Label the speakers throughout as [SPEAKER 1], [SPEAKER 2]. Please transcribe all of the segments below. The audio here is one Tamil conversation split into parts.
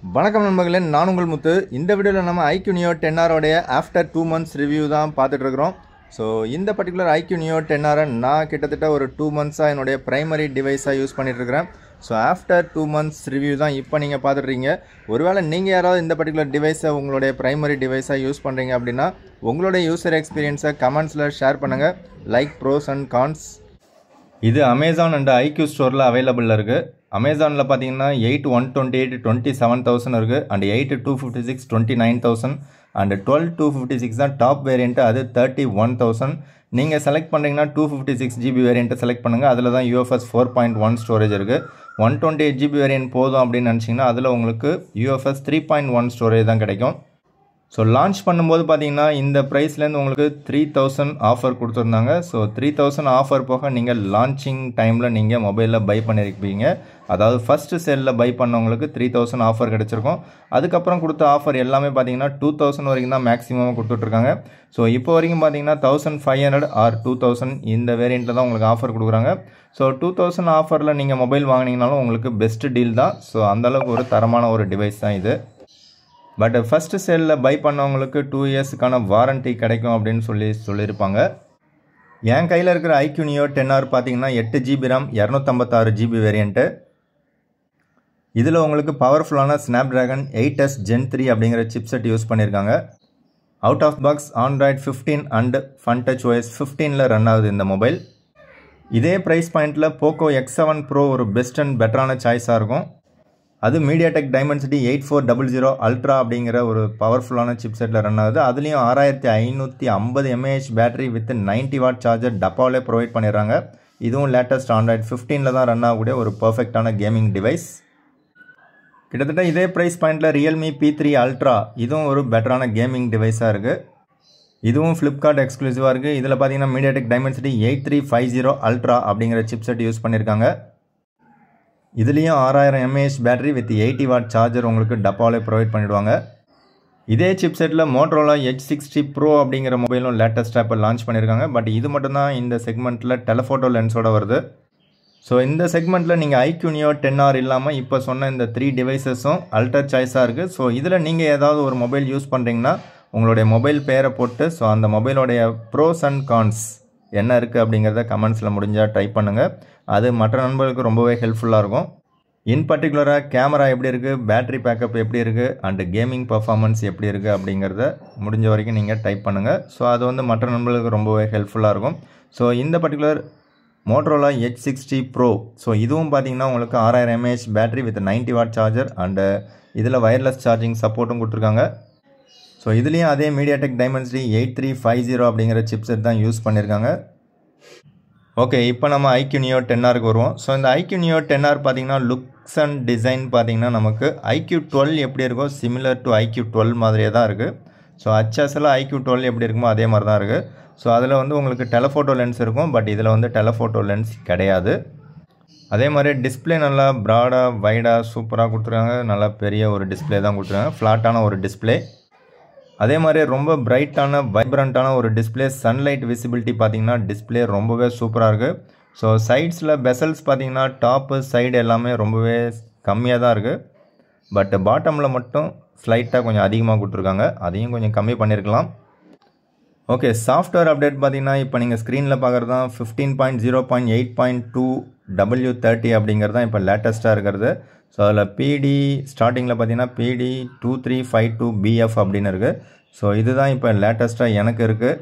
[SPEAKER 1] வணக்கம் நண்பர்களே, நான் உங்கள் முத்து. இந்த வீடியோவில் நம்ம iQ Neo 10R உடைய ஆஃப்டர் 2 months ரிவ்யூ தான் பார்த்துட்டு இருக்கிறோம். ஸோ இந்த பர்டிகுலர் iQ Neo 10R நான் கிட்டத்தட்ட ஒரு 2 months-ஆக என்னுடைய ப்ரைமரி டிவைஸாக யூஸ் பண்ணிட்டு இருக்கிறேன். ஸோ ஆஃப்டர் 2 months ரிவ்யூ தான் இப்போ நீங்கள் பார்த்துட்றீங்க. ஒருவேளை நீங்கள் யாராவது இந்த பர்டிகுலர் டிவைஸை உங்களுடைய ப்ரைமரி டிவைஸாக யூஸ் பண்ணுறீங்க அப்படின்னா உங்களுடைய யூசர் எக்ஸ்பீரியன்ஸை கமெண்ட்ஸில் ஷேர் பண்ணுங்கள். Like pros and cons. இது அமேசான் அண்ட் iQ ஸ்டோரில் அவைலபிளில் இருக்குது. அமேசானில் பார்த்தீங்கன்னா 8 128 27,000 இருக்குது, அண்ட் 8 256 29,000, அண்ட் 12 256 தான் டாப் வேரியண்ட்டு, அது 31,000. நீங்கள் செலக்ட் பண்ணுறீங்கன்னா 256 GB வேரியண்ட்டை செலக்ட் பண்ணுங்கள். அதில் தான் UFS 4.1 ஸ்டோரேஜ் இருக்குது. 128 GB வேரியண்ட் போதும் அப்படின்னு நினச்சிங்கன்னா அதில் உங்களுக்கு UFS 3.1 ஸ்டோரேஜ் தான் கிடைக்கும். ஸோ லான்ச் பண்ணும்போது பார்த்தீங்கன்னா இந்த ப்ரைஸ்லேருந்து உங்களுக்கு 3,000 ஆஃபர் கொடுத்துருந்தாங்க. ஸோ 3,000 ஆஃபர் போக நீங்கள் லான்ச்சிங் டைமில் நீங்கள் மொபைலில் பை பண்ணியிருப்பீங்க. அதாவது ஃபஸ்ட்டு சேலில் பை பண்ணவங்களுக்கு 3,000 ஆஃபர் கிடச்சிருக்கும். அதுக்கப்புறம் கொடுத்த ஆஃபர் எல்லாமே பார்த்தீங்கன்னா 2,000 வரைக்கும் தான் மேக்ஸிமம் கொடுத்துட்ருக்காங்க. ஸோ இப்போ வரைக்கும் பார்த்தீங்கன்னா 1,500 ஆர் 2,000 இந்த வேரியண்ட்டில் தான் உங்களுக்கு ஆஃபர் கொடுக்குறாங்க. ஸோ 2,000 ஆஃபரில் நீங்கள் மொபைல் வாங்கினீங்கனாலும் உங்களுக்கு பெஸ்ட் டீல் தான். ஸோ அந்தளவுக்கு ஒரு தரமான ஒரு டிவைஸ் தான் இது. பட் ஃபஸ்ட்டு சேலில் பை பண்ணவங்களுக்கு 2 இயர்ஸுக்கான வாரண்ட்டி கிடைக்கும் அப்படின்னு சொல்லியிருப்பாங்க. என் கையில் இருக்கிற iQ Neo 10R பார்த்தீங்கன்னா 8 GB RAM 256 GB வேரியண்ட்டு. இதில் உங்களுக்கு பவர்ஃபுல்லான ஸ்னாப்ட்ராகன் 8S Gen 3 அப்படிங்கிற சிப்செட் யூஸ் பண்ணியிருக்காங்க. Out of box Android 15 and FunTouch OS 15ல் ரன் ஆகுது இந்த மொபைல். இதே ப்ரைஸ் பாயிண்டில் போக்கோ X7 Pro ஒரு பெஸ்ட் அண்ட் பெட்டரான சாய்ஸாக இருக்கும். அது MediaTek Dimensity 8400 Ultra அப்படிங்கிற ஒரு பவர்ஃபுல்லான சிப்செட்டில் ரன் ஆகுது. அதுலேயும் 6550 mAh battery with 90 watt charger டப்பாவிலே ப்ரொவைட் பண்ணிடுறாங்க. இதுவும் லேட்டஸ்ட் ஆண்ட்ராய்ட் 15ல் தான் ரன் ஆகக்கூடிய ஒரு பர்ஃபெக்டான கேமிங் டிவைஸ். கிட்டத்தட்ட இதே ப்ரைஸ் பாயிண்டில் Realme P3 Ultra இதுவும் ஒரு பெட்டரான கேமிங் டிவைஸாக இருக்குது. இதுவும் ஃப்ளிப்கார்ட் எக்ஸ்க்ளூசிவாக இருக்குது. இதில் பார்த்தீங்கன்னா MediaTek Dimensity 8350 Ultra அப்படிங்கிற சிப்செட் யூஸ் பண்ணியிருக்காங்க. இதுலேயும் 6000 mAh battery with 80 watt charger உங்களுக்கு டப்பாவிலே ப்ரொவைட் பண்ணிவிடுவாங்க. இதே சிப்செட்டில் Motorola Edge 60 Pro அப்படிங்கிற மொபைலும் லேட்டஸ்ட்டாக இப்போ லான்ச் பண்ணியிருக்காங்க. பட் இது மட்டும்தான் இந்த செக்மெண்ட்டில் டெலஃபோட்டோ லென்ஸோடு வருது. ஸோ இந்த செக்மெண்ட்டில் நீங்கள் iQ Neo 10R இல்லாமல் இப்போ சொன்ன இந்த 3 டிவைஸஸும் அல்டர் சாய்ஸாக இருக்குது. ஸோ இதில் நீங்கள் ஏதாவது ஒரு மொபைல் யூஸ் பண்ணுறீங்கன்னா உங்களுடைய மொபைல் பேரை போட்டு ஸோ அந்த மொபைலோடைய ப்ரோஸ் அண்ட் கான்ஸ் என்ன இருக்குது அப்படிங்கிறத கமெண்ட்ஸில் முடிஞ்சால் டைப் பண்ணுங்கள். அது மற்ற நண்பர்களுக்கு ரொம்பவே ஹெல்ப்ஃபுல்லாக இருக்கும். இன் பர்டிகுலராக கேமரா எப்படி இருக்குது, பேட்ரி பேக்கப் எப்படி இருக்குது, அண்டு கேமிங் பர்ஃபார்மன்ஸ் எப்படி இருக்குது அப்படிங்கிறத முடிஞ்ச வரைக்கும் நீங்கள் டைப் பண்ணுங்கள். ஸோ அது வந்து மற்ற நண்பர்களுக்கு ரொம்பவே ஹெல்ப்ஃபுல்லாக இருக்கும். ஸோ இந்த particular Motorola Edge 60 Pro so இதுவும் பார்த்தீங்கன்னா உங்களுக்கு 6000 mAh battery with 90 watt charger and இதில் வயர்லெஸ் சார்ஜிங் சப்போர்ட்டும் கொடுத்துருக்காங்க. ஸோ இதுலேயும் அதே MediaTek Dimensity 8350 அப்படிங்கிற சிப்செட் தான் யூஸ் பண்ணியிருக்காங்க. ஓகே, இப்போ நம்ம iQ Neo 10Rக்கு வருவோம். ஸோ இந்த iQ Neo 10R பார்த்தீங்கன்னா லுக்ஸ் அண்ட் டிசைன் பார்த்தீங்கன்னா நமக்கு iQ 12 எப்படி இருக்கோ சிமிலர் டு iQ 12 மாதிரியே தான் இருக்குது. ஸோ HSL iQ 12 எப்படி இருக்குமோ அதே மாதிரி தான் இருக்குது. ஸோ அதில் வந்து உங்களுக்கு டெலஃபோட்டோ லென்ஸ் இருக்கும், பட் இதில் வந்து டெலஃபோட்டோ லென்ஸ் கிடையாது. அதே மாதிரி டிஸ்பிளே நல்லா ப்ராடாக வைடாக சூப்பராக கொடுத்துருக்காங்க. நல்லா பெரிய ஒரு டிஸ்பிளே தான் கொடுத்துருக்காங்க, ஃப்ளாட்டான ஒரு டிஸ்பிளே. அதே மாதிரி ரொம்ப பிரைட்டான வைப்ரண்ட்டான ஒரு டிஸ்பிளே. சன்லைட் விசிபிலிட்டி பார்த்தீங்கன்னா டிஸ்பிளே ரொம்பவே சூப்பராக இருக்குது. ஸோ சைட்ஸில் பெசல்ஸ் பார்த்தீங்கன்னா டாப்பு சைடு எல்லாமே ரொம்பவே கம்மியாக தான் இருக்குது. பட் பாட்டமில் மட்டும் ஸ்லைட்டாக கொஞ்சம் அதிகமாக கொடுத்துருக்காங்க, அதையும் கொஞ்சம் கம்மி பண்ணியிருக்கலாம். ஓகே, சாஃப்ட்வேர் அப்டேட் பார்த்தீங்கன்னா இப்போ நீங்கள் ஸ்க்ரீனில் பார்க்குறது தான் 15.0.8.2 W30 அப்படிங்கிறது தான் இப்போ லேட்டஸ்ட்டாக இருக்கிறது. ஸோ அதில் PD ஸ்டார்டிங்கில் பார்த்தீங்கன்னா PD 2352BF அப்படின்னு இருக்குது. ஸோ இதுதான் இப்போ லேட்டஸ்ட்டாக எனக்கு இருக்குது.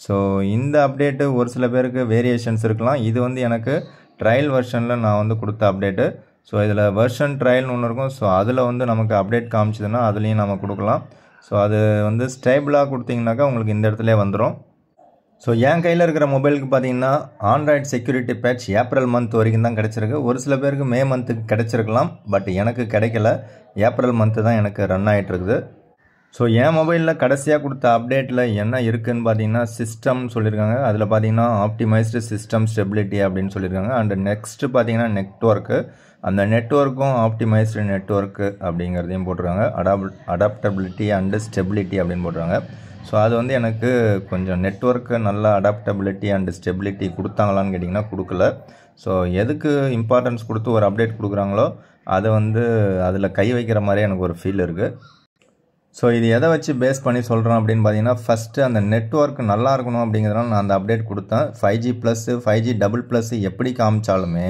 [SPEAKER 1] ஸோ இந்த அப்டேட்டு ஒரு சில பேருக்கு வேரியேஷன்ஸ் இருக்கலாம். இது வந்து எனக்கு ட்ரையல் வெர்ஷனில் நான் வந்து கொடுத்த அப்டேட்டு. ஸோ இதில் வெர்ஷன் ட்ரையல்னு ஒன்று இருக்கும். ஸோ அதில் வந்து நமக்கு அப்டேட் காமிச்சதுன்னா அதுலேயும் நம்ம கொடுக்கலாம். ஸோ அது வந்து ஸ்டேபிளாக கொடுத்தீங்கன்னாக்கா உங்களுக்கு இந்த இடத்துல வந்துடும். ஸோ என் கையில் இருக்கிற மொபைலுக்கு பார்த்தீங்கன்னா Android security patch April month வரைக்கும் தான் கிடச்சிருக்கு. ஒரு சில பேருக்கு மே மந்த்துக்கு கிடச்சிருக்கலாம், பட் எனக்கு கிடைக்கல. ஏப்ரல் மந்த்து தான் எனக்கு ரன் ஆகிட்டுருக்குது. ஸோ என் மொபைலில் கடைசியாக கொடுத்த அப்டேட்டில் என்ன இருக்குதுன்னு பார்த்தீங்கன்னா சிஸ்டம் சொல்லியிருக்காங்க. அதில் பார்த்தீங்கன்னா ஆப்டிமைஸ்டு சிஸ்டம் ஸ்டெபிலிட்டி அப்படின்னு சொல்லியிருக்காங்க. அண்டு நெக்ஸ்ட்டு பார்த்தீங்கன்னா நெட்வொர்க்கு, அந்த நெட்வொர்க்கும் ஆப்டிமைஸ்டு நெட்வொர்க்கு அப்படிங்கிறதையும் போட்டிருக்காங்க. அடாப்டபிலிட்டி அண்டு ஸ்டெபிலிட்டி அப்படின்னு போட்டிருக்காங்க. ஸோ அது வந்து எனக்கு கொஞ்சம் நெட்வொர்க்கு நல்லா அடாப்டபிலிட்டி அண்டு ஸ்டெபிலிட்டி கொடுத்தாங்களான்னு கேட்டிங்கன்னா கொடுக்கல. ஸோ எதுக்கு இம்பார்ட்டன்ஸ் கொடுத்து ஒரு அப்டேட் கொடுக்குறாங்களோ அதை வந்து அதில் கை வைக்கிற மாதிரி எனக்கு ஒரு ஃபீல் இருக்குது. ஸோ இது எதை வச்சு பேஸ் பண்ணி சொல்கிறோம் அப்படின்னு பார்த்தீங்கன்னா, ஃபஸ்ட்டு அந்த நெட்வொர்க் நல்லா இருக்கணும் அப்படிங்கிறதுனால நான் அந்த அப்டேட் கொடுத்தேன். 5G plus 5G double plus எப்படி காமிச்சாலுமே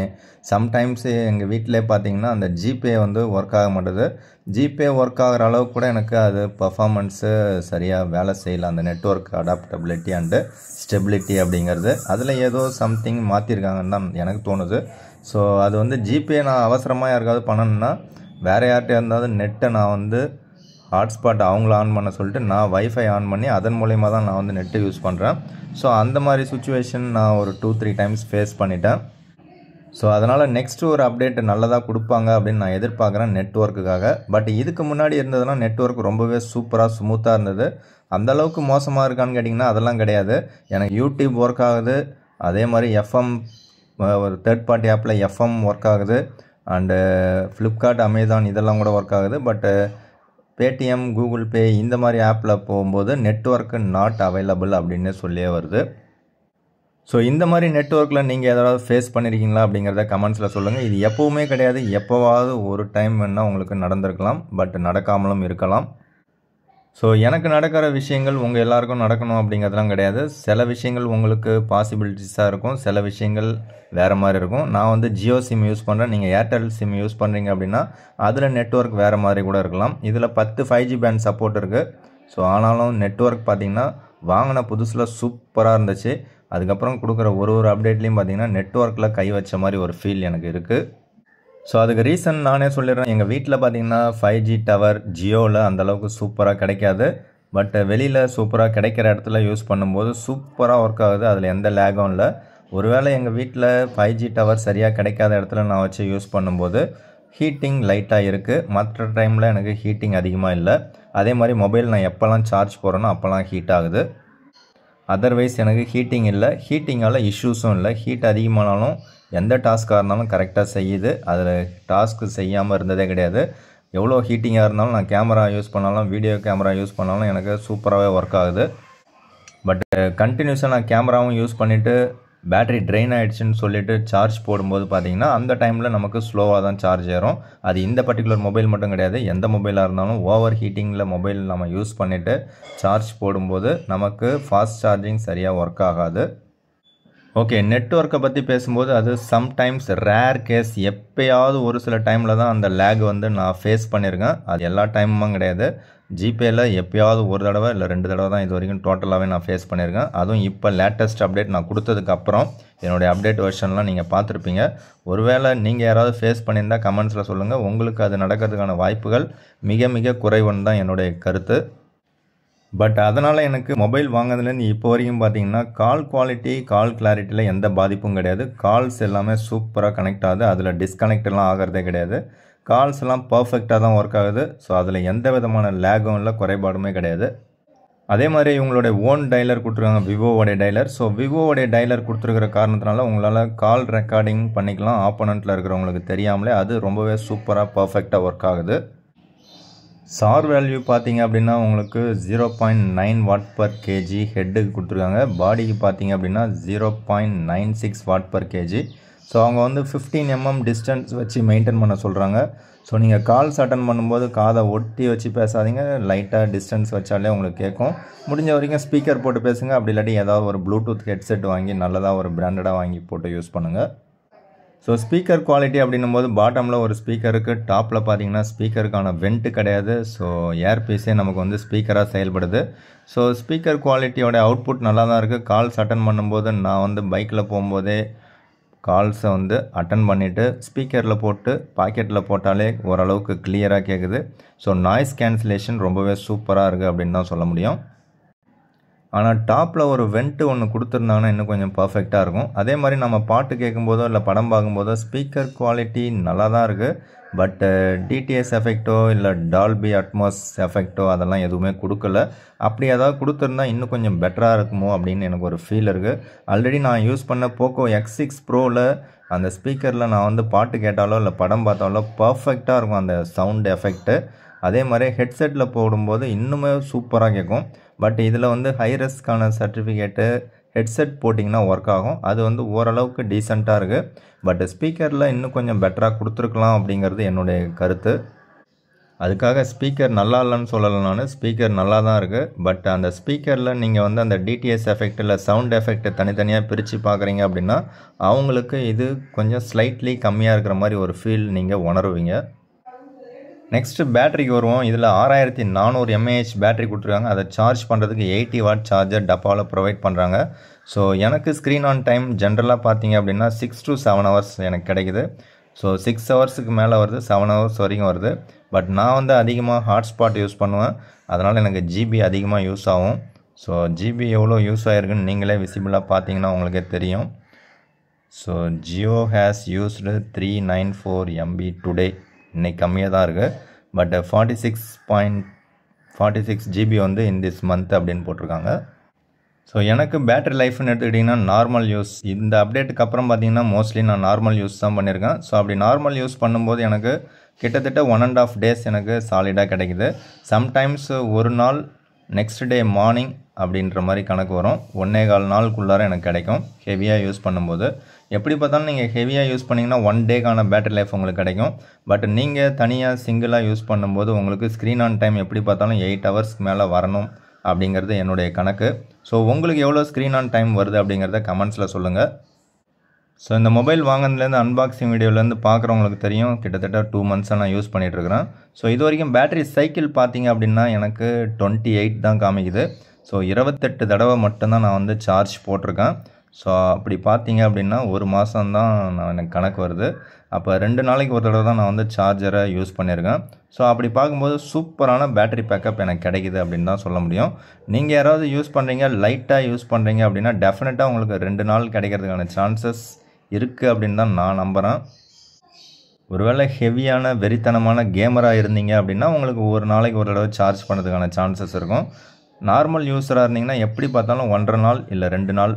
[SPEAKER 1] சம்டைம்ஸு எங்கள் வீட்டிலே பார்த்தீங்கன்னா அந்த ஜிபே வந்து ஒர்க் ஆக மாட்டேது. ஜிபே ஒர்க் ஆகிற அளவுக்கு கூட எனக்கு அது பர்ஃபார்மன்ஸு சரியாக வேலை செய்யலை. அந்த நெட்வொர்க் அடாப்டபிலிட்டி அண்டு ஸ்டெபிலிட்டி அப்படிங்கிறது அதில் ஏதோ சம்திங் மாற்றிருக்காங்கன்னு தான் எனக்கு தோணுது. ஸோ அது வந்து ஜிபே நான் அவசரமாக யாருக்காவது பண்ணணுன்னா வேறு யார்கிட்ட இருந்தாலும் நெட்டை நான் வந்து ஹாட்ஸ்பாட் அவங்கள ஆன் பண்ண சொல்லிட்டு நான் வைஃபை ஆன் பண்ணி அதன் மூலயமா தான் நான் வந்து நெட்டு யூஸ் பண்ணுறேன். ஸோ அந்த மாதிரி சுச்சுவேஷன் நான் ஒரு 2-3 டைம்ஸ் ஃபேஸ் பண்ணிட்டேன். ஸோ அதனால் நெக்ஸ்ட்டு ஒரு அப்டேட் நல்லதாக கொடுப்பாங்க அப்படின்னு நான் எதிர்பார்க்குறேன் நெட்வொர்க்குக்காக. பட் இதுக்கு முன்னாடி இருந்ததுன்னா நெட்வொர்க் ரொம்பவே சூப்பராக ஸ்மூத்தாக இருந்தது. அந்தளவுக்கு மோசமாக இருக்கான்னு கேட்டிங்கன்னா அதெல்லாம் கிடையாது. எனக்கு யூடியூப் ஒர்க் ஆகுது, அதே மாதிரி எஃப்எம் ஒரு தேர்ட் பார்ட்டி ஆப்பில் எஃப்எம் ஒர்க் ஆகுது, அண்டு ஃப்ளிப்கார்ட் அமேசான் இதெல்லாம் கூட ஒர்க் ஆகுது. பட்டு பேடிஎம் கூகுள் பே இந்த மாதிரி ஆப்பில் போகும்போது நெட்வொர்க்கு நாட் அவைலபிள் அப்படின்னு சொல்லியே வருது. ஸோ இந்த மாதிரி நெட்வொர்க்கில் நீங்கள் ஏதாவது ஃபேஸ் பண்ணியிருக்கீங்களா அப்படிங்கிறத கமெண்ட்ஸில் சொல்லுங்கள். இது எப்போவுமே கிடையாது, எப்போவாவது ஒரு டைம் வேணால் உங்களுக்கு நடந்திருக்கலாம், பட் நடக்காமலும் இருக்கலாம். ஸோ எனக்கு நடக்கிற விஷயங்கள் உங்கள் எல்லாருக்கும் நடக்கணும் அப்படிங்கிறதுலாம் கிடையாது. சில விஷயங்கள் உங்களுக்கு பாசிபிலிட்டிஸாக இருக்கும், சில விஷயங்கள் வேறு மாதிரி இருக்கும். நான் வந்து ஜியோ சிம் யூஸ் பண்ணுறேன், நீங்கள் ஏர்டெல் சிம் யூஸ் பண்ணுறீங்க அப்படின்னா அதில் நெட்வொர்க் வேறு மாதிரி கூட இருக்கலாம். இதில் 10 5G பேண்ட் சப்போர்ட் இருக்குது. ஸோ ஆனாலும் நெட்வொர்க் பார்த்திங்கன்னா வாங்கின புதுசில் சூப்பராக இருந்துச்சு. அதுக்கப்புறம் கொடுக்குற ஒரு அப்டேட்லேயும் பார்த்திங்கன்னா நெட்வொர்க்கில் கை வச்ச மாதிரி ஒரு ஃபீல் எனக்கு இருக்குது. ஸோ அதுக்கு ரீசன் நானே சொல்லிடுறேன். எங்கள் வீட்டில் பார்த்திங்கன்னா 5G டவர் ஜியோவில் அந்தளவுக்கு சூப்பராக கிடைக்காது. பட் வெளியில் சூப்பராக கிடைக்கிற இடத்துல யூஸ் பண்ணும்போது சூப்பராக ஒர்க் ஆகுது, அதில் எந்த லேகும் இல்லை. ஒருவேளை எங்கள் வீட்டில் 5G டவர் சரியாக கிடைக்காத இடத்துல நான் வச்சு யூஸ் பண்ணும்போது ஹீட்டிங் லைட்டாக இருக்குது, மற்ற டைமில் எனக்கு ஹீட்டிங் அதிகமாக இல்லை. அதே மாதிரி மொபைல் நான் எப்போல்லாம் சார்ஜ் போடுறேனோ அப்போல்லாம் ஹீட் ஆகுது. அதர்வைஸ் எனக்கு ஹீட்டிங் இல்லை, ஹீட்டிங்கால் இஷ்யூஸும் இல்லை. ஹீட் அதிகமானாலும் எந்த டாஸ்க்காக இருந்தாலும் கரெக்டாக செய்யுது, அதில் டாஸ்க்கு செய்யாமல் இருந்ததே கிடையாது. எவ்வளோ ஹீட்டிங்காக இருந்தாலும் நான் கேமரா யூஸ் பண்ணாலும் வீடியோ கேமரா யூஸ் பண்ணாலும் எனக்கு சூப்பராகவே ஒர்க் ஆகுது. பட் கண்டினியூஸாக நான் கேமராவும் யூஸ் பண்ணிவிட்டு பேட்டரி ட்ரெயின் ஆகிடுச்சின்னு சொல்லிவிட்டு சார்ஜ் போடும்போது பார்த்திங்கன்னா அந்த டைமில் நமக்கு ஸ்லோவாக தான் சார்ஜ் ஏறும். அது இந்த பர்டிகுலர் மொபைல் மட்டும் கிடையாது, எந்த மொபைலாக இருந்தாலும் ஓவர் ஹீட்டிங்கில் மொபைல் நம்ம யூஸ் பண்ணிவிட்டு சார்ஜ் போடும்போது நமக்கு ஃபாஸ்ட் சார்ஜிங் சரியாக ஒர்க் ஆகாது. ஓகே, நெட்வொர்க்கை பற்றி பேசும்போது அது சம்டைம்ஸ் ரேர் கேஸ், எப்போயாவது ஒரு சில டைமில் தான் அந்த லேக் வந்து நான் ஃபேஸ் பண்ணியிருக்கேன். அது எல்லா டைமும் கிடையாது. ஜிபேயில் எப்போயாவது ஒரு தடவை இல்லை 2 தடவை தான் இது வரைக்கும் டோட்டலாகவே நான் ஃபேஸ் பண்ணியிருக்கேன். அதுவும் இப்போ லேட்டஸ்ட் அப்டேட் நான் கொடுத்ததுக்கப்புறம் என்னுடைய அப்டேட் வெர்ஷன்லாம் நீங்கள் பார்த்துருப்பீங்க. ஒருவேளை நீங்கள் யாராவது ஃபேஸ் பண்ணியிருந்தால் கமெண்ட்ஸில் சொல்லுங்கள். உங்களுக்கு அது நடக்கிறதுக்கான வாய்ப்புகள் மிக மிக குறைவுன்னு தான் என்னுடைய கருத்து. பட் அதனால் எனக்கு மொபைல் வாங்கினதுலேருந்து இப்போ வரைக்கும் பார்த்தீங்கன்னா கால் குவாலிட்டி கால் கிளாரிட்டியில் எந்த பாதிப்பும் கிடையாது. கால்ஸ் எல்லாமே சூப்பராக கனெக்ட் ஆகுது, அதில் டிஸ்கனெக்டெல்லாம் ஆகிறதே கிடையாது. கால்ஸ் எல்லாம் பர்ஃபெக்டாக தான் ஒர்க் ஆகுது. ஸோ அதில் எந்த விதமான லேகும் இல்லை, குறைபாடுமே கிடையாது. அதே மாதிரி இவங்களுடைய ஓன் டைலர் கொடுத்துருக்காங்க, விவோவோடைய டைலர். ஸோ விவோவோடைய டைலர் கொடுத்துருக்கிற காரணத்தினால உங்களால் கால் ரெக்கார்டிங் பண்ணிக்கலாம் ஆப்போனண்ட்டில் இருக்கிறவங்களுக்கு தெரியாமலே. அது ரொம்பவே சூப்பராக பர்ஃபெக்டாக ஒர்க் ஆகுது. சார் வேல்யூ பார்த்தீங்க அப்படின்னா உங்களுக்கு 0.9 வாட் பர் கேஜி ஹெட்டுக்கு கொடுத்துருக்காங்க. பாடிக்கு பார்த்தீங்க அப்படின்னா 0.96 வாட் பர் கேஜி. ஸோ அவங்க வந்து 15 mm டிஸ்டன்ஸ் வச்சு மெயின்டைன் பண்ண சொல்கிறாங்க. ஸோ நீங்கள் கால்ஸ் அட்டன் பண்ணும்போது காதை ஒட்டி வச்சு பேசாதீங்க, லைட்டாக டிஸ்டன்ஸ் வச்சாலே உங்களுக்கு கேட்கும். முடிஞ்ச வரைக்கும் ஸ்பீக்கர் போட்டு பேசுங்க, அப்படி இல்லாட்டி ஏதாவது ஒரு ப்ளூடூத் ஹெட்செட் வாங்கி நல்லதாக ஒரு பிராண்டடாக வாங்கி போட்டு யூஸ் பண்ணுங்கள். ஸோ ஸ்பீக்கர் குவாலிட்டி அப்படின்னும் போது பாட்டமில் ஒரு ஸ்பீக்கருக்கு, டாப்பில் பார்த்தீங்கன்னா ஸ்பீக்கருக்கான வெண்ட்டு கிடையாது. ஸோ ஏர்பீஸே நமக்கு வந்து ஸ்பீக்கராக செயல்படுது. ஸோ ஸ்பீக்கர் குவாலிட்டியோட அவுட்புட் நல்லா தான் இருக்குது. கால்ஸ் அட்டன் பண்ணும்போது நான் வந்து பைக்கில் போகும்போதே கால்ஸை வந்து அட்டன் பண்ணிவிட்டு ஸ்பீக்கரில் போட்டு பாக்கெட்டில் போட்டாலே ஓரளவுக்கு கிளியராக கேட்குது. ஸோ நாய்ஸ் கேன்சலேஷன் ரொம்பவே சூப்பராக இருக்குது அப்படின்னு தான் சொல்ல முடியும். ஆனால் டாப்பில் ஒரு வெண்ட்டு ஒன்று கொடுத்துருந்தாங்கன்னா இன்னும் கொஞ்சம் பர்ஃபெக்டாக இருக்கும். அதே மாதிரி நம்ம பாட்டு கேட்கும்போதோ இல்லை படம் பார்க்கும்போதோ ஸ்பீக்கர் குவாலிட்டி நல்லா தான் இருக்குது. பட் டிடிஎஸ் எஃபெக்டோ இல்லை டால்பி அட்மாஸ் எஃபெக்டோ அதெல்லாம் எதுவுமே கொடுக்கல. அப்படி ஏதாவது கொடுத்துருந்தா இன்னும் கொஞ்சம் பெட்டராக இருக்குமோ அப்படின்னு எனக்கு ஒரு ஃபீல் இருக்குது. ஆல்ரெடி நான் யூஸ் பண்ண போக்கோ X6 ப்ரோவில் அந்த ஸ்பீக்கரில் நான் வந்து பாட்டு கேட்டாலோ இல்லை படம் பார்த்தாலோ பர்ஃபெக்டாக இருக்கும் அந்த சவுண்ட் எஃபெக்ட்டு. அதே மாதிரி ஹெட்செட்டில் போடும்போது இன்னுமே சூப்பராக கேட்கும். பட் இதில் வந்து ஹைரஸ்க்கான சர்டிஃபிகேட்டு ஹெட்செட் போட்டிங்கன்னா ஒர்க் ஆகும். அது வந்து ஓரளவுக்கு டீசெண்டாக இருக்குது. பட் ஸ்பீக்கரில் இன்னும் கொஞ்சம் பெட்டராக கொடுத்துருக்கலாம் அப்படிங்கிறது என்னுடைய கருத்து. அதுக்காக ஸ்பீக்கர் நல்லா இல்லைன்னு சொல்லலை, நான் ஸ்பீக்கர் நல்லா தான் இருக்குது. பட் அந்த ஸ்பீக்கரில் நீங்கள் வந்து அந்த டிடிஎஸ் எஃபெக்ட் இல்லை சவுண்ட் எஃபெக்ட் தனித்தனியாக பிரித்து பார்க்குறீங்க அப்படின்னா அவங்களுக்கு இது கொஞ்சம் ஸ்லைட்லி கம்மியாக இருக்கிற மாதிரி ஒரு ஃபீல் நீங்கள் உணருவீங்க. நெக்ஸ்ட்டு பேட்டரிக்கு வருவோம். இதில் 6400 mAh பேட்டரி கொடுத்துருக்காங்க. அதை சார்ஜ் பண்ணுறதுக்கு 80 வாட் சார்ஜர் டப்பாவில் ப்ரொவைட் பண்ணுறாங்க. ஸோ எனக்கு ஸ்க்ரீன் ஆன் டைம் ஜென்ரலாக பார்த்தீங்க அப்படின்னா 6 to 7 hours எனக்கு கிடைக்குது. ஸோ 6 ஹவர்ஸுக்கு மேலே வருது, 7 hours வரைக்கும் வருது. பட் நான் வந்து அதிகமாக ஹாட்ஸ்பாட் யூஸ் பண்ணுவேன், அதனால் எனக்கு ஜிபி அதிகமாக யூஸ் ஆகும். ஸோ ஜிபி எவ்வளோ யூஸ் ஆகிருக்குன்னு நீங்களே விசிபிளாக பார்த்தீங்கன்னா உங்களுக்கே தெரியும். So Jio has used 394 MB today. இன்றைக்கி கம்மியாக தான் இருக்குது. பட் 46 GB வந்து இன் திஸ் மந்த் அப்படின்னு போட்டிருக்காங்க. ஸோ எனக்கு பேட்டரி லைஃப்னு எடுத்துக்கிட்டிங்கன்னா நார்மல் யூஸ், இந்த அப்டேட்டுக்கு அப்புறம் பார்த்தீங்கன்னா மோஸ்ட்லி நான் நார்மல் யூஸ் தான் பண்ணியிருக்கேன். ஸோ அப்படி நார்மல் யூஸ் பண்ணும்போது எனக்கு கிட்டத்தட்ட 1.5 days எனக்கு சாலிடாக கிடைக்குது. சம்டைம்ஸ் ஒரு நாள் நெக்ஸ்ட் டே மார்னிங் அப்படின்ற மாதிரி கணக்கு வரும். 1.25 நாளுக்குள்ளார எனக்கு கிடைக்கும் ஹெவியாக யூஸ் பண்ணும்போது. எப்படி பார்த்தாலும் நீங்கள் ஹெவியாக யூஸ் பண்ணிங்கன்னா 1 டேக்கான பேட்டரி லைஃப் உங்களுக்கு கிடைக்கும். பட் நீங்கள் தனியாக சிங்கிளாக யூஸ் பண்ணும்போது உங்களுக்கு ஸ்க்ரீன் ஆன் டைம் எப்படி பார்த்தாலும் 8 ஹவர்ஸ்க்கு மேலே வரணும் அப்படிங்கிறது என்னுடைய கணக்கு. ஸோ உங்களுக்கு எவ்வளோ ஸ்க்ரீன் ஆன் டைம் வருது அப்படிங்கிறத கமெண்ட்ஸில் சொல்லுங்கள். ஸோ இந்த மொபைல் வாங்கினதுலேருந்து அன்பாக்சிங் வீடியோலேருந்து பார்க்குறவங்களுக்கு தெரியும், கிட்டத்தட்ட 2 months நான் யூஸ் பண்ணிகிட்ருக்கிறேன். ஸோ இது வரைக்கும் பேட்டரி சைக்கிள் பார்த்தீங்க அப்படின்னா எனக்கு 28 தான் காமிக்குது. ஸோ 28 தடவை மட்டும்தான் நான் வந்து சார்ஜ் போட்டிருக்கேன். ஸோ அப்படி பார்த்தீங்க அப்படின்னா 1 மாதம் தான் எனக்கு கணக்கு வருது. அப்போ 2 நாளைக்கு ஒரு தடவை தான் நான் வந்து சார்ஜரை யூஸ் பண்ணியிருக்கேன். ஸோ அப்படி பார்க்கும்போது சூப்பரான பேட்டரி பேக்கப் எனக்கு கிடைக்குது அப்படின்னு தான் சொல்ல முடியும். நீங்கள் யாராவது யூஸ் பண்ணுறீங்க, லைட்டாக யூஸ் பண்ணுறீங்க அப்படின்னா டெஃபினட்டாக உங்களுக்கு 2 நாள் கிடைக்கிறதுக்கான சான்சஸ் இருக்குது அப்படின்னு தான் நான் நம்புகிறேன். ஒருவேளை ஹெவியான வெறித்தனமான கேமராக இருந்தீங்க அப்படின்னா உங்களுக்கு ஒரு நாளைக்கு ஒரு தடவை சார்ஜ் பண்ணுறதுக்கான சான்சஸ் இருக்கும். நார்மல் யூஸராக இருந்தீங்கன்னா எப்படி பார்த்தாலும் 1.5 நாள் இல்லை 2 நாள்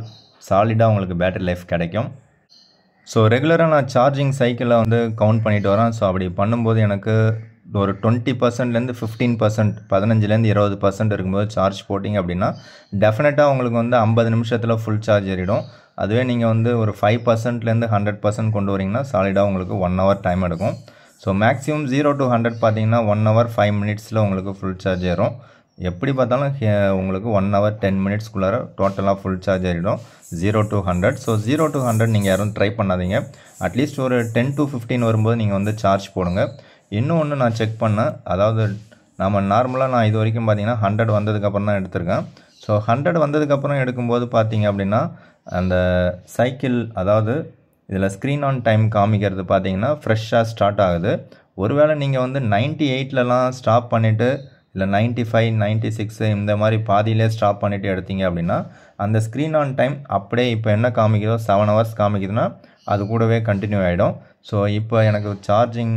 [SPEAKER 1] சாலிடாக உங்களுக்கு பேட்டரி லைஃப் கிடைக்கும். ஸோ ரெகுலராக நான் சார்ஜிங் சைக்கிளை வந்து கவுண்ட் பண்ணிட்டு வரேன். ஸோ அப்படி பண்ணும்போது எனக்கு ஒரு 20%லேருந்து 15%, 15லேருந்து 20% இருக்கும்போது சார்ஜ் போட்டிங்க அப்படின்னா டெஃபினட்டாக உங்களுக்கு வந்து 50 நிமிஷத்தில் ஃபுல் சார்ஜ் ஏறிடும். அதுவே நீங்கள் வந்து ஒரு 5%லேருந்து 100% கொண்டு வரீங்கன்னா சாலிடாக உங்களுக்கு 1 hour டைம் எடுக்கும். ஸோ மேக்ஸிமம் 0 to 100 பார்த்தீங்கன்னா 1 hour 5 minutesல உங்களுக்கு ஃபுல் சார்ஜ் ஏறும். எப்படி பார்த்தாலும் உங்களுக்கு 1 hour 10 minutesக்குள்ளார டோட்டலாக ஃபுல் சார்ஜ் ஏறிடும் 0 to 100. ஸோ 0 to 100 நீங்கள் யாரும் ட்ரை பண்ணாதீங்க. அட்லீஸ்ட் ஒரு 10 to 15 வரும்போது நீங்கள் வந்து சார்ஜ் போடுங்க. இன்னும் ஒன்று நான் செக் பண்ணேன், அதாவது நம்ம நார்மலாக நான் இது வரைக்கும் பார்த்தீங்கன்னா 100 வந்ததுக்கப்புறம் தான் எடுத்திருக்கேன். ஸோ 100 வந்ததுக்கப்புறம் எடுக்கும்போது பார்த்தீங்க அப்படின்னா அந்த சைக்கிள், அதாவது இதில் ஸ்க்ரீன் ஆன் டைம் காமிக்கிறது பார்த்தீங்கன்னா ஃப்ரெஷ்ஷாக ஸ்டார்ட் ஆகுது. ஒருவேளை நீங்கள் வந்து 98லலாம் ஸ்டாப் பண்ணிவிட்டு இல்லை 95, 96 இந்த மாதிரி பாதியிலே ஸ்டாப் பண்ணிவிட்டு எடுத்தீங்க அப்படின்னா அந்த ஸ்க்ரீன் ஆன் டைம் அப்படியே இப்போ என்ன காமிக்குதோ 7 hours காமிக்குதுன்னா அது கூடவே கண்டினியூ ஆகிடும். ஸோ இப்போ எனக்கு சார்ஜிங்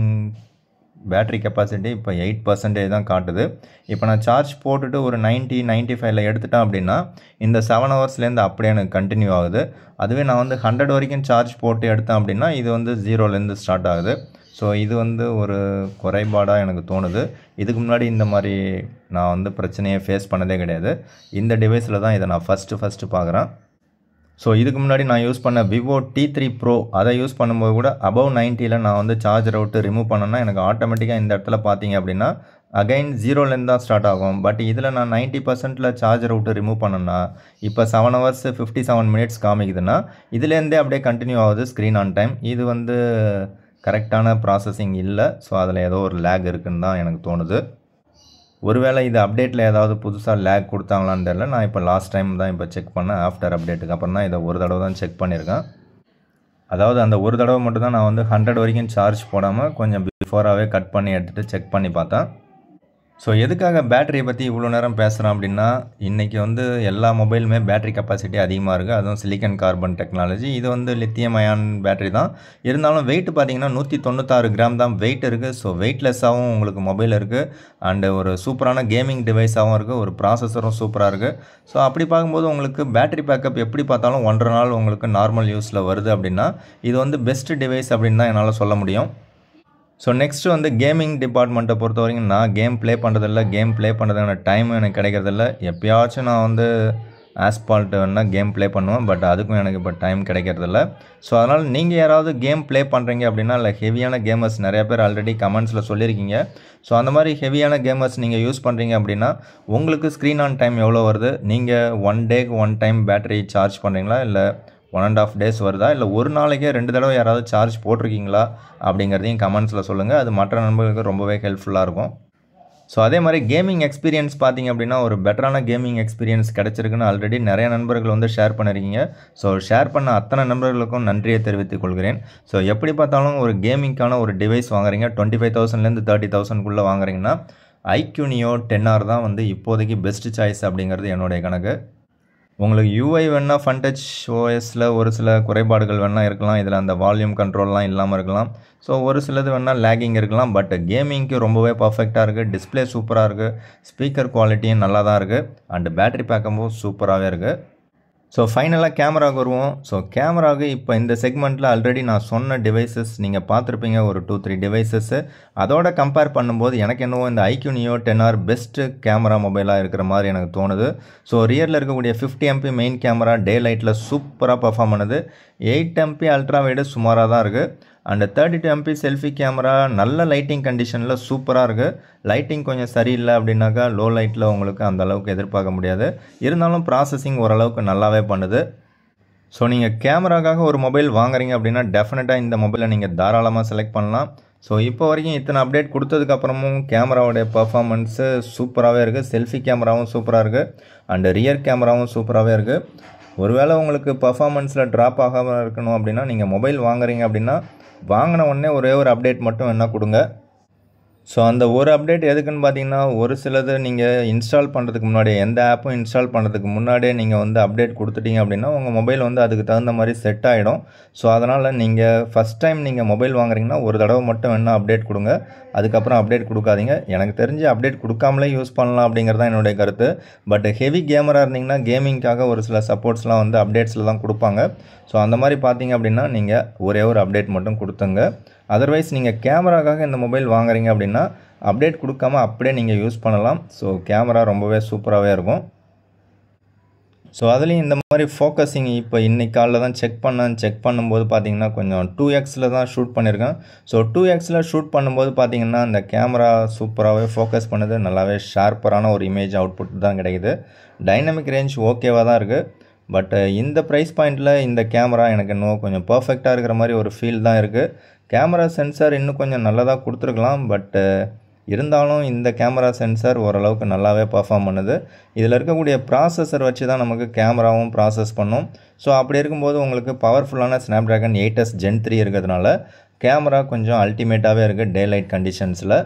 [SPEAKER 1] பேட்டரி கெப்பாசிட்டி இப்போ 8% தான் காட்டுது. இப்போ நான் சார்ஜ் போட்டுட்டு ஒரு 90, 95ல் எடுத்துட்டேன் அப்படின்னா இந்த 7 ஹவர்ஸ்லேருந்து அப்படியே எனக்கு கண்டினியூ ஆகுது. அதுவே நான் வந்து 100 வரைக்கும் சார்ஜ் போட்டு எடுத்தேன் அப்படின்னா இது வந்து 0லேருந்து ஸ்டார்ட் ஆகுது. ஸோ இது வந்து ஒரு குறைபாடாக எனக்கு தோணுது. இதுக்கு முன்னாடி இந்த மாதிரி நான் வந்து பிரச்சனையை ஃபேஸ் பண்ணதே கிடையாது. இந்த டிவைஸில் தான் இதை நான் ஃபஸ்ட்டு பார்க்குறேன். ஸோ இதுக்கு முன்னாடி நான் யூஸ் பண்ண விவோ T3 Pro அதை யூஸ் பண்ணும்போது கூட above 90ல் நான் வந்து சார்ஜரை விட்டு ரிமூவ் பண்ணேன்னா எனக்கு ஆட்டோமேட்டிக்காக இந்த இடத்துல பார்த்தீங்க அப்படின்னா அகைன் 0லேருந்து தான் ஸ்டார்ட் ஆகும். பட் இதில் நான் 90%ல் சார்ஜரை விட்டு ரிமூவ் பண்ணேன்னா இப்போ 7 hours 57 minutes காமிக்குதுன்னா இதுலேருந்தே அப்படியே கண்டினியூ ஆகுது ஸ்க்ரீன் ஆன் டைம். இது வந்து கரெக்டான ப்ராசஸிங் இல்லை. ஸோ அதில் ஏதோ ஒரு லேக் இருக்குன்னு தான் எனக்கு தோணுது. ஒருவேளை இது அப்டேட்டில் ஏதாவது புதுசாக லேக் கொடுத்தாங்களான்னு தெரியல. நான் இப்போ லாஸ்ட் டைம் தான் இப்போ செக் பண்ணேன், ஆஃப்டர் அப்டேட்டுக்கு அப்புறம் தான் இதை ஒரு தடவை தான் செக் பண்ணியிருக்கேன். அதாவது அந்த ஒரு தடவை மட்டும் தான் நான் வந்து 100 வரைக்கும் சார்ஜ் போடாமல் கொஞ்சம் பிஃபோராகவே கட் பண்ணி எடுத்துகிட்டு செக் பண்ணி பார்த்தேன். ஸோ எதுக்காக பேட்டரியை பற்றி இவ்வளோ நேரம் பேசுகிறோம் அப்படின்னா இன்றைக்கி வந்து எல்லா மொபைலுமே பேட்டரி கெப்பாசிட்டி அதிகமாக இருக்குது. அதுவும் சிலிக்கன் கார்பன் டெக்னாலஜி. இது வந்து லித்தியம் அயான் பேட்டரி தான். இருந்தாலும் வெயிட் பார்த்திங்கன்னா 196 கிராம் தான் வெயிட் இருக்குது. ஸோ வெயிட்லெஸ்ஸாகவும் உங்களுக்கு மொபைல் இருக்குது அண்டு ஒரு சூப்பரான கேமிங் டிவைஸாகவும் இருக்குது. ஒரு ப்ராசஸரும் சூப்பராக இருக்குது. ஸோ அப்படி பார்க்கும்போது உங்களுக்கு பேட்டரி பேக்கப் எப்படி பார்த்தாலும் 1.5 நாள் உங்களுக்கு நார்மல் யூஸில் வருது அப்படின்னா இது வந்து பெஸ்ட் டிவைஸ் அப்படின்னு தான் என்னால் சொல்ல முடியும். ஸோ நெக்ஸ்ட்டு வந்து கேமிங் டிபார்ட்மெண்ட்டை பொறுத்த வரைக்கும் நான் கேம் ப்ளே பண்ணுறதில்ல. கேம் ப்ளே பண்ணுறதுக்கான டைமும் எனக்கு கிடைக்கிறதில்ல. எப்பயாச்சும் நான் வந்து ஆஸ்பால்ட் வேணால் கேம் ப்ளே பண்ணுவேன். பட் அதுக்கும் எனக்கு இப்போ டைம் கிடைக்கிறதில்ல. ஸோ அதனால் நீங்கள் யாராவது கேம் ப்ளே பண்ணுறீங்க அப்படின்னா, இல்லை ஹெவியான கேமர்ஸ் நிறைய பேர் ஆல்ரெடி கமெண்ட்ஸில் சொல்லியிருக்கீங்க. ஸோ அந்த மாதிரி ஹெவியான கேமர்ஸ் நீங்கள் யூஸ் பண்ணுறீங்க அப்படின்னா உங்களுக்கு ஸ்க்ரீன் ஆன் டைம் எவ்வளோ வருது, நீங்கள் 1 டேக்கு 1 டைம் பேட்டரி சார்ஜ் பண்ணுறீங்களா, இல்லை 1.5 days வருதா, இல்லை ஒரு நாளைக்கே 2 தடவை யாராவது சார்ஜ் போட்டிருக்கீங்களா அப்படிங்கிறதையும் கமெண்ட்ஸில் சொல்லுங்கள். அது மற்ற நண்பர்களுக்கு ரொம்பவே ஹெல்ப்ஃபுல்லாக இருக்கும். ஸோ அதே மாதிரி கேமிங் எக்ஸ்பீரியன்ஸ் பார்த்திங்க அப்படின்னா ஒரு பெட்டரான கேமிங் எக்ஸ்பீரியன்ஸ் கிடச்சிருக்குன்னு ஆல்ரெடி நிறைய நண்பர்கள் வந்து ஷேர் பண்ணியிருக்கீங்க. ஸோ ஷேர் பண்ண அத்தனை நண்பர்களுக்கும் நன்றியை தெரிவித்துக் கொள்கிறேன். ஸோ எப்படி பார்த்தாலும் ஒரு கேமிங்கான ஒரு டிவைஸ் வாங்குறீங்க, 25,000லேருந்து 30,000க்குள்ளே வாங்குறீங்கன்னா IQ Neo 10R தான் வந்து இப்போதைக்கு பெஸ்ட் சாய்ஸ் அப்படிங்கிறது என்னுடைய கணக்கு. உங்களுக்கு UI வேணால் ஃபன்டச் OSல ஒரு சில குறைபாடுகள் வேணால் இருக்கலாம். இதில் அந்த வால்யூம் கண்ட்ரோல்லாம் இல்லாமல் இருக்கலாம். ஸோ ஒரு சிலது வேணால் லேகிங் இருக்கலாம். பட் கேமிங்க்கு ரொம்பவே பர்ஃபெக்டாக இருக்குது. டிஸ்பிளே சூப்பராக இருக்குது. ஸ்பீக்கர் குவாலிட்டியும் நல்லா தான் இருக்குது. அண்டு பேட்டரி பேக்கப்பும் சூப்பராகவே இருக்குது. ஸோ ஃபைனலாக கேமராவுக்கு வருவோம். ஸோ கேமராவுக்கு இப்போ இந்த செக்மெண்ட்டில் ஆல்ரெடி நான் சொன்ன டிவைசஸ் நீங்கள் பார்த்துருப்பீங்க, ஒரு 2-3 டிவைசஸ்ஸு. அதோட கம்பேர் பண்ணும்போது எனக்கு என்னவோ இந்த IQ Neo 10R best camera மொபைலாக இருக்கிற மாதிரி எனக்கு தோணுது. ஸோ ரியரில் இருக்கக்கூடிய 50 MP மெயின் கேமரா டே லைட்டில் சூப்பராக பர்ஃபார்ம் பண்ணுது. 8 MP அல்ட்ரா வைடு சுமாராக தான் இருக்குது. அண்ட் 32 MP செல்ஃபி கேமரா நல்ல லைட்டிங் கண்டிஷனில் சூப்பராக இருக்குது. லைட்டிங் கொஞ்சம் சரியில்லை அப்படின்னாக்கா லோ லைட்டில் உங்களுக்கு அந்த அளவுக்கு எதிர்பார்க்க முடியாது. இருந்தாலும் ப்ராசஸிங் ஓரளவுக்கு நல்லாவே பண்ணுது. ஸோ நீங்கள் கேமராக்காக ஒரு மொபைல் வாங்குறீங்க அப்படின்னா டெஃபினட்டாக இந்த மொபைலை நீங்கள் தாராளமாக செலக்ட் பண்ணலாம். ஸோ இப்போ வரைக்கும் இத்தனை அப்டேட் கொடுத்ததுக்கப்புறமும் கேமராவோடைய பர்ஃபார்மன்ஸு சூப்பராகவே இருக்குது. செல்ஃபி கேமராவும் சூப்பராக இருக்குது. அண்டு ரியர் கேமராவும் சூப்பராகவே இருக்குது. ஒருவேளை உங்களுக்கு பர்ஃபார்மன்ஸில் ட்ராப் ஆகாமல் இருக்கணும் அப்படின்னா நீங்கள் மொபைல் வாங்குறீங்க அப்படின்னா வாங்கின உடனே ஒரே ஒரு அப்டேட் மட்டும் வேணால் கொடுங்க. ஸோ அந்த ஒரு அப்டேட் எதுக்குன்னு பார்த்தீங்கன்னா, ஒரு சிலது நீங்கள் இன்ஸ்டால் பண்ணுறதுக்கு முன்னாடி, எந்த ஆப்பும் இன்ஸ்டால் பண்ணுறதுக்கு முன்னாடியே நீங்கள் வந்து அப்டேட் கொடுத்துட்டீங்க அப்படின்னா உங்கள் மொபைல் வந்து அதுக்கு தகுந்த மாதிரி செட் ஆகிடும். ஸோ அதனால் நீங்கள் ஃபஸ்ட் டைம் நீங்கள் மொபைல் வாங்குறீங்கன்னா ஒரு தடவை மட்டும் வேணால் அப்டேட் கொடுங்க. அதுக்கப்புறம் அப்டேட் கொடுக்காதீங்க. எனக்கு தெரிஞ்சு அப்டேட் கொடுக்காமலே யூஸ் பண்ணலாம் அப்படிங்கிறது தான் என்னுடைய கருத்து. பட் ஹெவி கேமராக இருந்தீங்கன்னா கேமிங்காக ஒரு சில சப்போர்ட்ஸ்லாம் வந்து அப்டேட்ஸில் தான் கொடுப்பாங்க. ஸோ அந்த மாதிரி பார்த்தீங்க அப்படின்னா நீங்கள் ஒரே ஒரு அப்டேட் மட்டும் கொடுத்துங்க. அதர்வைஸ் நீங்கள் கேமராக்காக இந்த மொபைல் வாங்குறீங்க அப்படின்னா அப்டேட் கொடுக்காம அப்படியே நீங்கள் யூஸ் பண்ணலாம். ஸோ கேமரா ரொம்பவே சூப்பராகவே இருக்கும். ஸோ அதுலேயும் இந்த மாதிரி ஃபோக்கஸிங் இப்போ இன்றைக்கி காலையில் தான் செக் பண்ணும்போது பார்த்தீங்கன்னா கொஞ்சம் 2xல தான் ஷூட் பண்ணியிருக்கேன். ஸோ 2xல ஷூட் பண்ணும்போது பார்த்தீங்கன்னா இந்த கேமரா சூப்பராகவே ஃபோக்கஸ் பண்ணுது. நல்லாவே ஷார்ப்பரான ஒரு இமேஜ் அவுட்புட் தான் கிடைக்குது. டைனமிக் ரேஞ்ச் ஓகேவாக தான் இருக்குது. பட் இந்த ப்ரைஸ் பாயிண்டில் இந்த கேமரா எனக்கு இன்னும் கொஞ்சம் பர்ஃபெக்டாக இருக்கிற மாதிரி ஒரு ஃபீல் தான் இருக்குது. கேமரா சென்சார் இன்னும் கொஞ்சம் நல்லதாக கொடுத்துருக்கலாம். பட் இருந்தாலும் இந்த கேமரா சென்சார் ஓரளவுக்கு நல்லாவே பர்ஃபார்ம் பண்ணுது. இதில் இருக்கக்கூடிய ப்ராசஸர் வச்சு தான் நமக்கு கேமராவும் ப்ராசஸ் பண்ணும். ஸோ அப்படி இருக்கும்போது உங்களுக்கு பவர்ஃபுல்லான Snapdragon 8s Gen 3 இருக்கிறதுனால கேமரா கொஞ்சம் அல்டிமேட்டாகவே இருக்குது டே லைட் கண்டிஷன்ஸில்.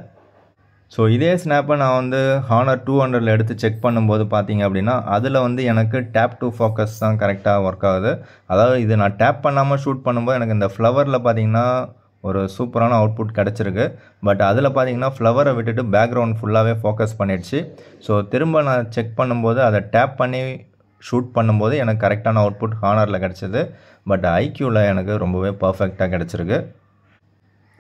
[SPEAKER 1] ஸோ இதே ஸ்னாப்பை நான் வந்து Honor 200ல் எடுத்து செக் பண்ணும்போது பார்த்தீங்க அப்படின்னா அதில் வந்து எனக்கு டேப் டு ஃபோக்கஸ் தான் கரெக்டாக ஒர்க் ஆகுது. அதாவது இது நான் டேப் பண்ணாமல் ஷூட் பண்ணும்போது எனக்கு இந்த ஃப்ளவரில் பார்த்தீங்கன்னா ஒரு சூப்பரான அவுட்புட் கிடச்சிருக்கு. பட் அதில் பார்த்தீங்கன்னா ஃப்ளவரை விட்டுட்டு பேக்ரவுண்ட் ஃபுல்லாகவே ஃபோக்கஸ் பண்ணிடுச்சு. ஸோ திரும்ப நான் செக் பண்ணும்போது அதை டேப் பண்ணி ஷூட் பண்ணும்போது எனக்கு கரெக்டான அவுட்புட் Honorல கிடச்சிது. பட் IQவில் எனக்கு ரொம்பவே பர்ஃபெக்டாக கிடச்சிருக்கு.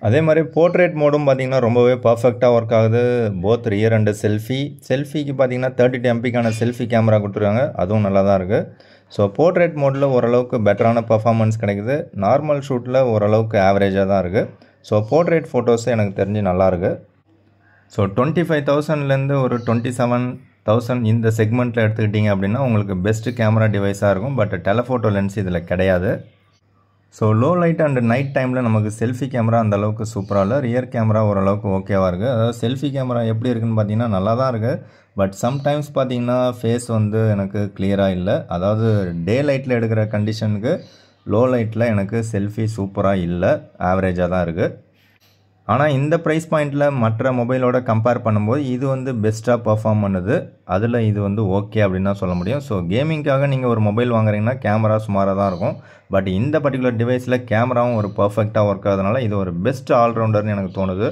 [SPEAKER 1] அதே மாதிரி போர்ட்ரேட் மோடும் பார்த்திங்கன்னா ரொம்பவே பர்ஃபெக்டாக ஒர்க் ஆகுது. போத் ரியர் அண்டு செல்ஃபிக்கு பார்த்திங்கன்னா 32 MPக்கான செல்ஃபி கேமரா கொடுத்துருக்காங்க. அதுவும் நல்லா தான் இருக்குது. ஸோ போர்ட்ரேட் மோடில் ஓரளவுக்கு பெட்டரான பர்ஃபார்மன்ஸ் கிடைக்குது. நார்மல் ஷூட்டில் ஓரளவுக்கு ஆவரேஜாக தான் இருக்குது. ஸோ போர்ட்ரேட் ஃபோட்டோஸு எனக்கு தெரிஞ்சு நல்லாயிருக்கு. ஸோ 25,000லேருந்து ஒரு 27,000 இந்த செக்மெண்ட்டில் எடுத்துக்கிட்டிங்க அப்படின்னா உங்களுக்கு பெஸ்ட்டு கேமரா டிவைஸாக இருக்கும். பட் டெலஃபோட்டோ லென்ஸ் இதில் கிடையாது. So low light and night டைமில் நமக்கு செல்ஃபி கேமரா அந்தளவுக்கு சூப்பராக இல்லை. ரியர் கேமரா ஓரளவுக்கு ஓகேவாக இருக்குது. அதாவது செல்ஃபி கேமரா எப்படி இருக்குதுன்னு பார்த்தீங்கன்னா நல்லா தான் இருக்குது. பட் சம்டைம்ஸ் பார்த்தீங்கன்னா ஃபேஸ் வந்து எனக்கு கிளியராக இல்லை. அதாவது டே லைட்டில் எடுக்கிற கண்டிஷனுக்கு லோ லைட்டில் எனக்கு செல்ஃபி சூப்பராக இல்லை, ஆவரேஜாக தான் இருக்குது. ஆனால் இந்த ப்ரைஸ் பாயிண்டில் மற்ற மொபைலோட கம்பேர் பண்ணும்போது இது வந்து பெஸ்ட்டாக பர்ஃபார்ம் பண்ணுது. அதில் இது வந்து ஓகே அப்படின்னு தான் சொல்ல முடியும். ஸோ கேமிங்காக நீங்கள் ஒரு மொபைல் வாங்குறீங்கன்னா கேமரா சுமாராக தான் இருக்கும். பட் இந்த பர்டிகுலர் டிவைஸில் கேமராவும் ஒரு பர்ஃபெக்டாக ஒர்க் ஆகுதுனால இது ஒரு பெஸ்ட் ஆல்ரவுண்டர்னு எனக்கு தோணுது.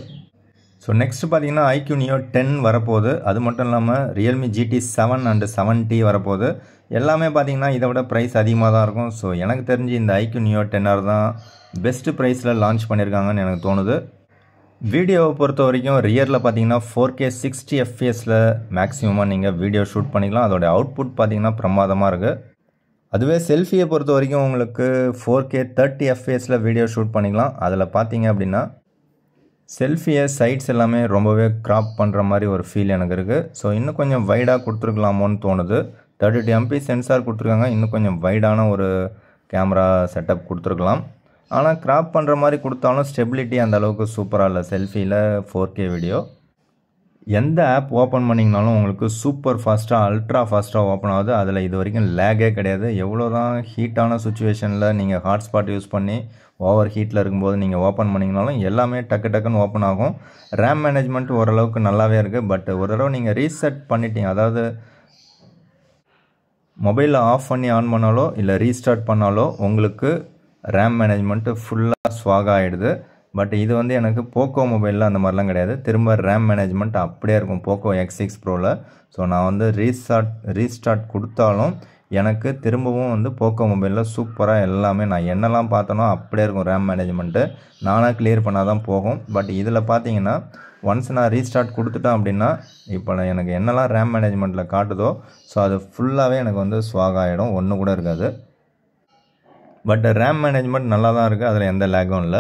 [SPEAKER 1] ஸோ நெக்ஸ்ட் பார்த்தீங்கன்னா IQ Neo 10 வரப்போகுது. அது மட்டும் இல்லாமல் Realme GT 7 அண்டு 7T வரப்போகுது. எல்லாமே பார்த்தீங்கன்னா இதை விட ப்ரைஸ் அதிகமாக தான் இருக்கும். ஸோ எனக்கு தெரிஞ்சு இந்த IQ Neo 10R தான் பெஸ்ட்டு ப்ரைஸில் லான்ச் பண்ணியிருக்காங்கன்னு எனக்கு தோணுது. வீடியோவை பொறுத்த வரைக்கும் ரியரில் பார்த்தீங்கன்னா 4K 60 FPSல மேக்ஸிமமாக நீங்கள் வீடியோ ஷூட் பண்ணிக்கலாம். அதோட அவுட்புட் பார்த்தீங்கன்னா பிரமாதமாக இருக்குது. அதுவே செல்ஃபியை பொறுத்த வரைக்கும் உங்களுக்கு 4K 30 FPSல வீடியோ ஷூட் பண்ணிக்கலாம். அதில் பார்த்தீங்க அப்படின்னா செல்ஃபியை சைட்ஸ் எல்லாமே ரொம்பவே க்ராப் பண்ணுற மாதிரி ஒரு ஃபீல் எனக்கு இருக்குது. ஸோ இன்னும் கொஞ்சம் வைடாக கொடுத்துருக்கலாமோன்னு தோணுது. 32 MP சென்சார் கொடுத்துருக்காங்க. இன்னும் கொஞ்சம் வைடான ஒரு கேமரா செட்டப் கொடுத்துருக்கலாம். ஆனால் க்ராப் பண்ணுற மாதிரி கொடுத்தாலும் ஸ்டெபிலிட்டி அந்த அளவுக்கு சூப்பராக இல்லை செல்ஃபியில் 4K வீடியோ. எந்த ஆப் ஓப்பன் பண்ணிங்கனாலும் உங்களுக்கு சூப்பர் ஃபாஸ்ட்டாக அல்ட்ரா ஃபாஸ்ட்டாக ஓப்பன் ஆகுது. அதில் இது வரைக்கும் லேகே கிடையாது. எவ்வளோ தான் ஹீட்டான சுச்சுவேஷனில் நீங்கள் ஹாட்ஸ்பாட் யூஸ் பண்ணி ஓவர் ஹீட்டில் இருக்கும்போது நீங்கள் ஓப்பன் பண்ணிங்கனாலும் எல்லாமே டக்குன்னு ஓப்பன் ஆகும். ரேம் மேனேஜ்மெண்ட் ஓரளவுக்கு நல்லாவே இருக்குது. பட் ஒரு தடவை நீங்கள் ரீசெட் பண்ணிட்டீங்க, அதாவது மொபைலில் ஆஃப் பண்ணி ஆன் பண்ணாலோ இல்லை ரீஸ்டார்ட் பண்ணாலோ உங்களுக்கு ரேம் மேனேஜ்மெண்ட்டு ஃபுல்லாக ஸ்வாக் ஆகிடுது. பட் இது வந்து எனக்கு போக்கோ மொபைலில் அந்த மாதிரிலாம் கிடையாது. திரும்ப ரேம் மேனேஜ்மெண்ட் அப்படியே இருக்கும் போக்கோ X6 Proவில். ஸோ நான் வந்து ரீஸ்டார்ட் கொடுத்தாலும் எனக்கு திரும்பவும் வந்து போக்கோ மொபைலில் சூப்பராக எல்லாமே நான் என்னெல்லாம் பார்த்தனோ அப்படியே இருக்கும் ரேம் மேனேஜ்மெண்ட்டு. நானாக கிளியர் பண்ணால் தான் போகும். பட் இதில் பார்த்தீங்கன்னா ஒன்ஸ் நான் ரீஸ்டார்ட் கொடுத்துட்டேன் அப்படின்னா இப்போ எனக்கு என்னெல்லாம் ரேம் மேனேஜ்மெண்ட்டில் காட்டுதோ ஸோ அது ஃபுல்லாகவே எனக்கு வந்து ஸ்வாக் ஆகிடும், ஒன்று கூட இருக்காது. பட் ரேம் மேனேஜ்மெண்ட் நல்லா தான் இருக்குது, அதில் எந்த லேக்கும் இல்லை.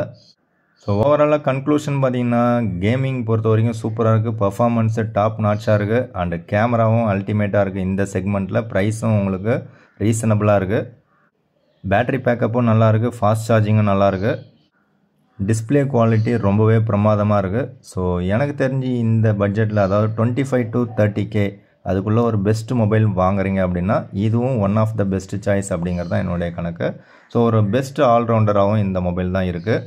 [SPEAKER 1] ஸோ ஓவராலாக கன்க்ளூஷன் பார்த்தீங்கன்னா கேமிங் பொறுத்த வரைக்கும் சூப்பராக இருக்குது. பர்ஃபார்மன்ஸு டாப் நாட்சாக இருக்குது. அண்டு கேமராவும் அல்டிமேட்டாக இருக்குது. இந்த செக்மெண்ட்டில் ப்ரைஸும் உங்களுக்கு ரீசனபிளாக இருக்குது. பேட்ரி பேக்கப்பும் நல்லாயிருக்கு. ஃபாஸ்ட் சார்ஜிங்கும் நல்லாயிருக்கு. டிஸ்பிளே குவாலிட்டி ரொம்பவே பிரமாதமாக இருக்குது. ஸோ எனக்கு தெரிஞ்சு இந்த பட்ஜெட்டில், அதாவது 25 to 30K அதுக்குள்ளே ஒரு பெஸ்ட் மொபைல் வாங்குறீங்க அப்படின்னா இதுவும் one of the best choice அப்படிங்கிறது தான் என்னுடைய கணக்கு. ஸோ ஒரு பெஸ்ட் ஆல்ரவுண்டராகவும் இந்த மொபைல் தான் இருக்குது.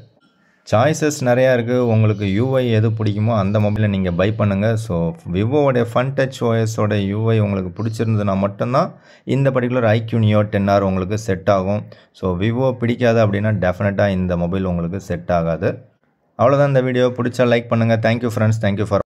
[SPEAKER 1] சாய்ஸஸ் நிறையா இருக்குது. உங்களுக்கு யூஐ எது பிடிக்குமோ அந்த மொபைலை நீங்கள் பை பண்ணுங்கள். ஸோ விவோடைய ஃபன் டச் ஓஎஸோட யூஐ உங்களுக்கு பிடிச்சிருந்ததுன்னா மட்டும்தான் இந்த பர்டிகுலர் IQ Neo 10R உங்களுக்கு செட் ஆகும். ஸோ விவோ பிடிக்காது அப்படின்னா டெஃபினட்டாக இந்த மொபைல் உங்களுக்கு செட் ஆகாது. அவ்வளோதான் இந்த வீடியோ. பிடிச்சா லைக் பண்ணுங்கள். Thank you friends. Thank you for